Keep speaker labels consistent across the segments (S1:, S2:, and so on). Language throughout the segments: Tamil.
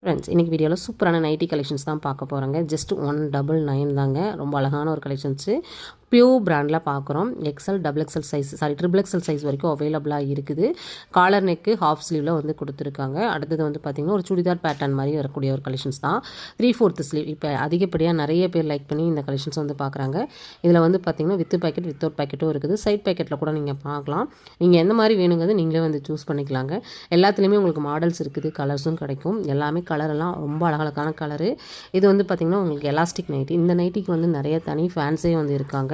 S1: ஃப்ரெண்ட்ஸ் இன்றைக்கி வீடியோவில் சூப்பரான நைட்டி கலெக்ஷன்ஸ் தான் பார்க்க போகிறோங்க. ஜஸ்ட் 199 தாங்க. ரொம்ப அழகான ஒரு கலெக்ஷன்ஸு. பியூர் பிராண்டில் பார்க்குறோம். XL XXL size triple XL size வரைக்கும் அவைலபிளாக இருக்குது. காலர் நெக்கு ஹாஃப் ஸ்லீவில் வந்து கொடுத்துருக்காங்க. அடுத்தது வந்து பார்த்திங்கன்னா ஒரு சுடிதார் பேட்டர்ன் மாதிரி வரக்கூடிய ஒரு கலெக்ஷன்ஸ் தான். 3/4 ஸ்லீவ் இப்போ அதிகப்படியாக நிறைய பேர் லைக் பண்ணி இந்த கலெக்ஷன்ஸ் வந்து பார்க்குறாங்க. இதில் வந்து பார்த்திங்கன்னா வித் பேக்கெட் வித்தவுட் பேக்கெட்டும் இருக்குது. சைட் பேக்கெட்டில் கூட நீங்கள் பார்க்கலாம். நீங்கள் எந்த மாதிரி வேணுங்கிறது நீங்களே வந்து சூஸ் பண்ணிக்கலாங்க. எல்லாத்துலேயுமே உங்களுக்கு மாடல்ஸ் இருக்குது, கலர்ஸும் கிடைக்கும். எல்லாமே கலரெல்லாம் ரொம்ப அழகழகான கலரு. இது வந்து பார்த்திங்கன்னா உங்களுக்கு எலாஸ்டிக் நைட்டி. இந்த நைட்டிக்கு வந்து நிறைய தனி ஃபேன்ஸே வந்து இருக்காங்க.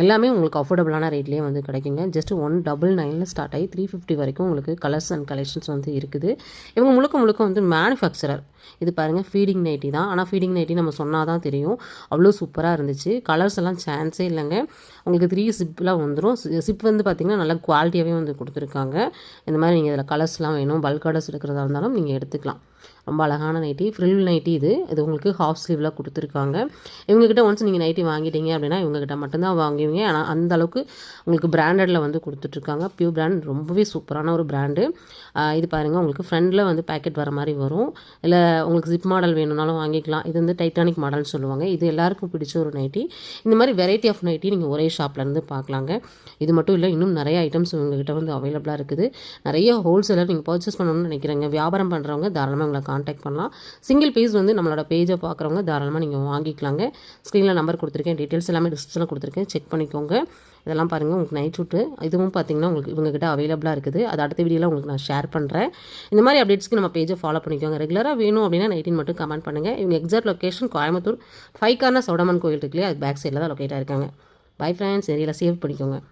S1: எல்லாமே உங்களுக்கு அஃபோர்டபுளான ரேட்லேயே வந்து கிடைக்குங்க. ஜஸ்ட் 199 ஸ்டார்ட் ஆகி 350 வரைக்கும் உங்களுக்கு கலர்ஸ் அண்ட் கலெக்ஷன்ஸ் வந்து இருக்குது. இவங்க முழுக்க வந்து மேனுஃபேக்சரர். இது பாருங்கள், ஃபீடிங் நைட்டி தான். ஆனால் ஃபீடிங் நைட்டி நம்ம சொன்னால் தான் தெரியும். அவ்வளோ சூப்பராக இருந்துச்சு. கலர்ஸ் எல்லாம் சான்ஸே இல்லைங்க. உங்களுக்கு 3 சிப்லாம் வந்துடும். சிப் வந்து பார்த்திங்கன்னா நல்லா குவாலிட்டியாகவே வந்து கொடுத்துருக்காங்க. இந்த மாதிரி நீங்கள் இதில் கலர்ஸ்லாம் வேணும், பல்க் ஆர்டர்ஸ் எடுக்கிறதா இருந்தாலும் நீங்கள் எடுத்துக்கலாம். ரொம்ப அழகான நைட்டி, ஃப்ரில் நைட்டி. இது உங்களுக்கு ஹாஃப் ஸ்லீவில் கொடுத்துருக்காங்க. இவங்ககிட்ட ஒன்ஸ் நீங்கள் நைட்டி வாங்கிட்டீங்க அப்படின்னா இவங்ககிட்ட மட்டும்தான் வாங்குவீங்க. ஆனால் அந்த அளவுக்கு உங்களுக்கு பிராண்டடில் வந்து கொடுத்துட்ருக்காங்க. பியூர் பிராண்ட், ரொம்பவே சூப்பரான ஒரு பிராண்டு. இது பாருங்கள், உங்களுக்கு ஃப்ரண்டில் வந்து பேக்கெட் வர மாதிரி வரும். இல்லை உங்களுக்கு ஜிப் மாடல் வேணும்னாலும் வாங்கிக்கலாம். இது வந்து டைட்டானிக் மாடல்னு சொல்லுவாங்க. இது எல்லாருக்கும் பிடிச்ச ஒரு நைட்டி. இந்த மாதிரி வெரைட்டி ஆஃப் நைட்டி நீங்கள் ஒரே ஷாப்லேருந்து பார்க்கலாங்க. இது மட்டும் இல்லை, இன்னும் நிறைய ஐட்டம்ஸ் உங்ககிட்ட வந்து அவைலபிளாக இருக்குது. நிறைய ஹோல்சேலர் நீங்கள் பர்ச்சேஸ் பண்ணணும்னு நினைக்கிறீங்க, வியாபாரம் பண்ணுறவங்க தாராளமாக உங்களை காண்டாக்ட் பண்ணலாம். சிங்கிள் பீஸ் வந்து நம்மளோட பேஜை பார்க்குறவங்க தாராளமாக நீங்கள் வாங்கிக்கலாங்க. ஸ்க்ரீனில் நம்பர் கொடுத்துருக்கேன், டீட்டெயில்ஸ் எல்லாமே டிஸ்கிரிப்ஷனில் கொடுத்துருக்கேன், செக் பண்ணிக்கோங்க. இதெல்லாம் பாருங்கள், உங்களுக்கு நைட் ஷூட்டு இதுவும் பார்த்திங்கன்னா உங்களுக்கு இவங்ககிட்ட அவைலபிளாக இருக்குது. அது அடுத்த வீடியோவில் உங்களுக்கு நான் ஷேர் பண்ணுறேன். இந்த மாதிரி அப்டேட்ஸ்க்கு நம்ம பேஜை ஃபாலோ பண்ணிக்கோங்க. ரெகுலராக வேணும் அப்படின்னா நைட்டின் மட்டும் கமெண்ட் பண்ணுங்கள். இவங்க exact location Coimbatore 5 corner Chowdamman கோயில் இருக்குல்லையே, அது பேக் சைடில் தான் லொக்கேட்டாக இருக்காங்க. பை ஃப்ரெண்ட்ஸ், ஏரியாவில் சேவ் பண்ணிக்கோங்க.